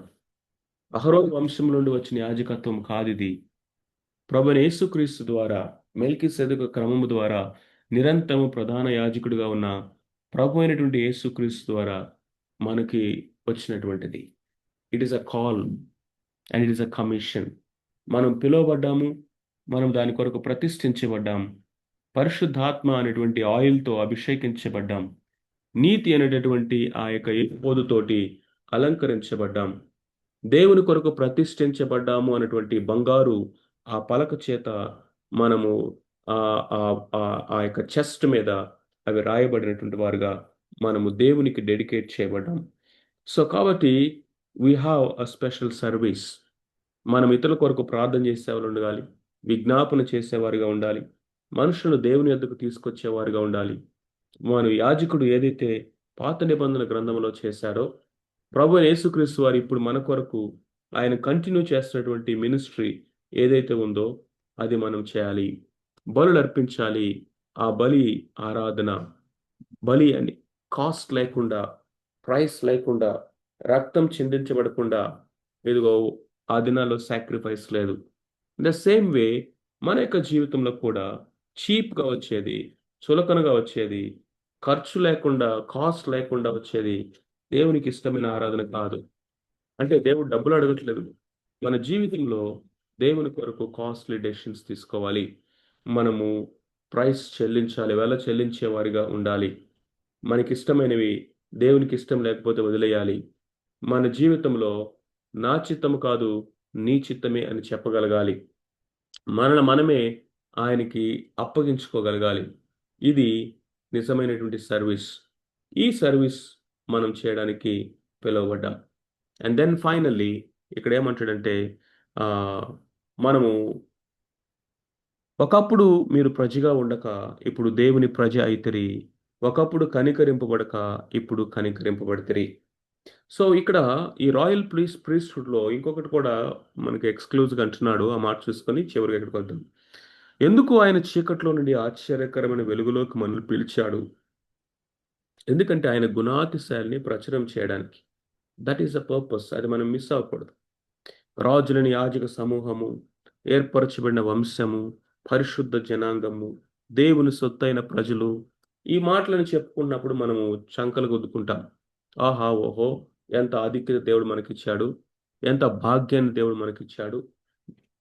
అహరోను వంశం నుండి వచ్చిన యాజకత్వం కాదిది. ప్రభువైన యేసుక్రీస్తు ద్వారా, మెల్కీసెదెకు క్రమము ద్వారా నిరంతరము ప్రధాన యాజకుడిగా ఉన్న ప్రభు అయినటువంటి యేసుక్రీస్తు ద్వారా మనకి వచ్చినటువంటిది. It is a call and it is a commission. మనం పిలువబడ్డాము, మనం దాని కొరకు ప్రతిష్ఠించబడ్డాం. పరిశుద్ధాత్మ అనేటువంటి ఆయిల్తో అభిషేకించబడ్డాం. నీతి అనేటటువంటి ఆ యొక్క ఏపోదుతోటి అలంకరించబడ్డాం. దేవుని కొరకు ప్రతిష్ఠించబడ్డాము అనేటువంటి బంగారు ఆ పలక చేత మనము ఆ ఆ ఆ ఆ యొక్క చెస్ట్ మీద అవి రాయబడినటువంటి వారుగా మనము దేవునికి డెడికేట్ చేయబడ్డాం. సో కాబట్టి we have a special service. మనం ఇతరుల కొరకు ప్రార్థన చేసేవారు ఉండాలి, విజ్ఞాపన చేసేవారుగా ఉండాలి, మనుషులను దేవుని యొద్దకు తీసుకొచ్చేవారుగా ఉండాలి. మన యాజకుడు ఏదైతే పాత నిబంధన గ్రంథంలో చేశారో, ప్రభు యేసుక్రీస్తు వారు ఇప్పుడు మన కొరకు ఆయన కంటిన్యూ చేస్తున్నటువంటి మినిస్ట్రీ ఏదైతే ఉందో అది మనం చేయాలి. బలులు అర్పించాలి. ఆ బలి ఆరాధన, బలి అని కాస్ట్ లేకుండా, ప్రైస్ లేకుండా, రక్తం చిందించబడకుండా, ఇదిగో ఆ దినాల్లో సాక్రిఫైస్ లేదు. ద సేమ్ వే మన యొక్క జీవితంలో కూడా చీప్గా వచ్చేది, చులకనగా వచ్చేది, ఖర్చు లేకుండా, కాస్ట్ లేకుండా వచ్చేది దేవునికి ఇష్టమైన ఆరాధన కాదు. అంటే దేవుడు డబ్బులు అడగట్లేదు. మన జీవితంలో దేవుని కొరకు కాస్ట్లీ డెసిషన్స్ తీసుకోవాలి. మనము ప్రైస్ చెల్లించాలి, వెల చెల్లించే వారిగా ఉండాలి. మనకిష్టమైనవి దేవునికి ఇష్టం లేకపోతే వదిలేయాలి. మన జీవితంలో నా చిత్తము కాదు, నీ చిత్తమే అని చెప్పగలగాలి. మనల్ని మనమే ఆయనకి అప్పగించుకోగలగాలి. ఇది నిజమైనటువంటి సర్వీస్. ఈ సర్వీస్ మనం చేయడానికి పిలువబడ్డాం. అండ్ దెన్ ఫైనల్లీ ఇక్కడ ఏమంటాడంటే మనము ఒకప్పుడు మీరు ప్రజగా ఉండక ఇప్పుడు దేవుని ప్రజ అయితిరి. ఒకప్పుడు కనికరింపబడక ఇప్పుడు కనికరింపబడితిరి. సో ఇక్కడ ఈ రాయల్ ప్రీస్ట్‌హుడ్‌లో ఇంకొకటి కూడా మనకి ఎక్స్‌క్లూజివ్‌గా అంటున్నాడు. ఆ మాట చూసుకొని చివరిగా ఇక్కడికి వద్దాం. ఎందుకు ఆయన చీకట్లో నుండి ఆశ్చర్యకరమైన వెలుగులోకి మనల్ని పిలిచాడు? ఎందుకంటే ఆయన గుణాతిశయాల్ని ప్రచురం చేయడానికి. That is the purpose. అది మనం మిస్ అవ్వకూడదు. రాజులని యాజక సమూహము, ఏర్పరచబడిన వంశము, పరిశుద్ధ జనాంగము, దేవుని సొత్తైన ప్రజలు. ఈ మాటలను చెప్పుకున్నప్పుడు మనము చంకలు గుద్దుకుంటాం. ఆహా! ఓహో! ఎంత ఆధిక్యత దేవుడు మనకిచ్చాడు. ఎంత భాగ్యాన్ని దేవుడు మనకిచ్చాడు.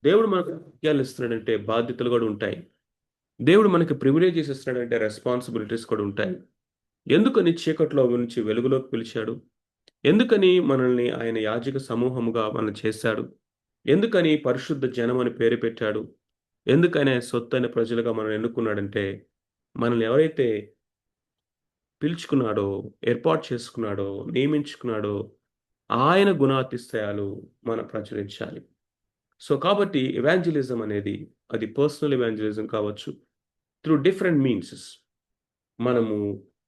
దేవుడు మనకు భాగ్యాలు ఇస్తున్నాడంటే బాధ్యతలు కూడా ఉంటాయి. దేవుడు మనకి ప్రివిలేజెస్ ఇస్తున్నాడంటే రెస్పాన్సిబిలిటీస్ కూడా ఉంటాయి. ఎందుకని చీకట్లో నుంచి వెలుగులోకి పిలిచాడు? ఎందుకని మనల్ని ఆయన యాజక సమూహముగా మనల్ని చేశాడు? ఎందుకని పరిశుద్ధ జనం అని పేరు పెట్టాడు? ఎందుకని ఆయన సొత్తైన ప్రజలుగా మనల్ని ఎన్నుకున్నాడంటే, మనల్ని ఎవరైతే పిలుచుకున్నాడో, ఏర్పాటు చేసుకున్నాడో, నియమించుకున్నాడో, ఆయన గుణాతిశయాలు మనం ప్రచురించాలి. సో కాబట్టి ఎవాంజలిజం అనేది అది పర్సనల్ ఎవాంజలిజం కావచ్చు. త్రూ డిఫరెంట్ మీన్సెస్ మనము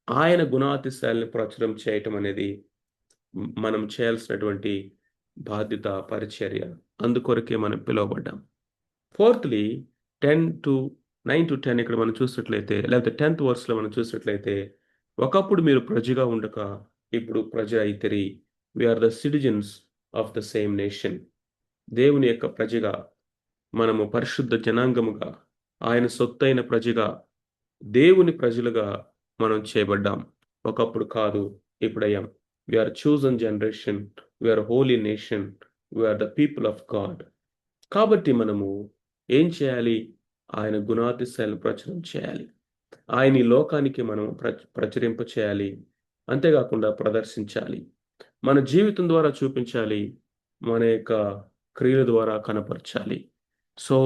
ఆయన గుణాతిశయాలను ప్రచురం చేయటం అనేది మనం చేయాల్సినటువంటి బాధ్యత, పరిచర్య. అందుకొరకే మనం పిలువబడ్డాం. ఫోర్త్‌లీ 9-10 ఇక్కడ మనం చూసినట్లయితే, లేకపోతే 10th వర్స్‌లో మనం చూసినట్లయితే, ఒకప్పుడు మీరు ప్రజగా ఉండక ఇప్పుడు ప్రజ అయితిరి. We are the citizens of the same nation. దేవుని యొక్క ప్రజగా, మనము పరిశుద్ధ జనాంగముగా, ఆయన సొత్తైన ప్రజగా, దేవుని ప్రజలుగా మనం చేయబడ్డాం. ఒకప్పుడు కాదు, ఇప్పుడయ్యాం. We are chosen generation, we are holy nation, we are the people of God. కాబట్టి మనము ఏం చేయాలి? ఆయన గుణాతిశయాలను ప్రచురం చేయాలి. ఆయన ఈ లోకానికి మనం ప్రచురింప చేయాలి. అంతేకాకుండా ప్రదర్శించాలి. మన జీవితం ద్వారా చూపించాలి. మన యొక్క క్రియల ద్వారా కనపరచాలి. So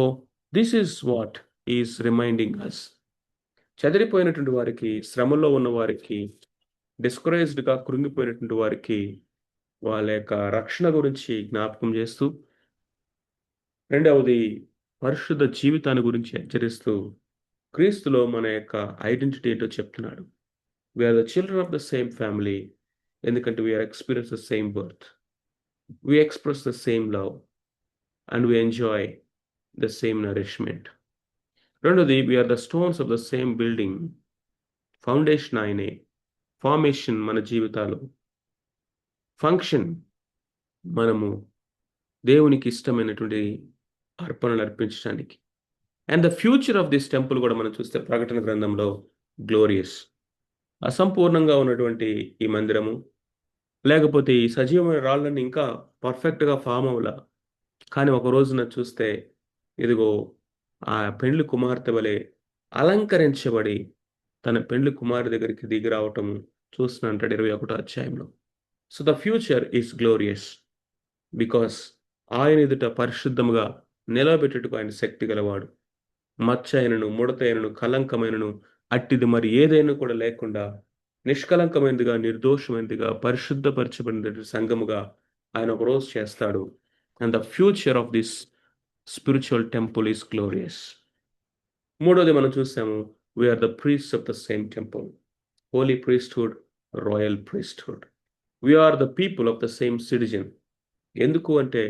this is what is reminding us. చెదిరిపోయినటువంటి వారికి, శ్రమలో ఉన్న వారికి, డిస్కరేజ్డ్‌గా కృంగిపోయినటువంటి వారికి వాళ్ళ యొక్క రక్షణ గురించి జ్ఞాపకం చేస్తూ, రెండవది పరిశుద్ధ జీవితాన్ని గురించి హెచ్చరిస్తూ, క్రీస్తులో మన యొక్క ఐడెంటిటీ ఏంటో చెప్తున్నాడు. We are the children of the same family. ఎందుకంటే we are experience the same birth. We express the same love and we enjoy the same nourishment. రెండోది we are the stones of the same building. Foundation ఆయనే. ఫార్మేషన్ మన జీవితాలు. ఫంక్షన్ మనము దేవునికి ఇష్టమైనటువంటి అర్పణలు అర్పించడానికి. And the future of this temple కూడా మనం చూస్తే ప్రకటన గ్రంథంలో గ్లోరియస్. అసంపూర్ణంగా ఉన్నటువంటి ఈ మందిరము, లేకపోతే ఈ సజీవమైన రాళ్ళని ఇంకా పర్ఫెక్ట్‌గా ఫార్మ్ అవ్వలా. కానీ ఒక రోజున చూస్తే ఇదిగో ఆ పెండ్లి కుమార్తె వలె అలంకరించబడి తన పెండ్లి కుమారుడి దగ్గరికి దిగి రావటం చూస్తున్నాను అంటాడు 21వ అధ్యాయంలో. So the future is glorious because ఆయన ఎదుట పరిశుద్ధముగా నిలవబెట్టుటకు ఆయన శక్తి గలవాడు. మచ్చైనను, ముడతైనను, కళంకమైనను అట్టిది మరి ఏదైనా కూడా లేకుండా నిష్కళంకమైనదిగా, నిర్దోషమైనదిగా, పరిశుద్ధపరచబడిన సంఘముగా ఆయన ఒకరోజు చేస్తాడు. And the future of this spiritual temple is glorious. మూడోది మనం చూసాము, we are the priests of the same temple. Holy priesthood, royal priesthood. We are the people of the same citizen. ఎందుకు అంటే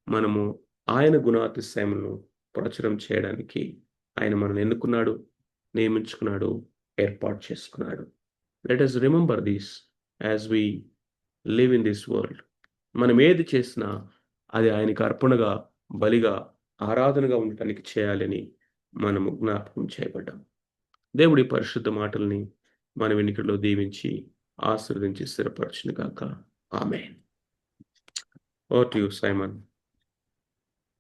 మనము ఆయన గుణాతిశయములను ప్రచురం చేయడానికి ఆయన మనల్ని ఎన్నుకున్నాడు, నియమించుకున్నాడు, ఏర్పాటు చేసుకున్నాడు. Let us remember this as we live in this world. మనం ఏది చేసినా అది ఆయనకి అర్పణగా, బలిగా, ఆరాధనగా ఉండటానికి చేయాలని మనము జ్ఞాపకం చేయబడ్డాం. దేవుడి పరిశుద్ధ మాటల్ని మన వెనుకలో దీవించి ఆశీర్వదించి స్థిరపరచును గాక. ఆమేన్. Over to you, Simon.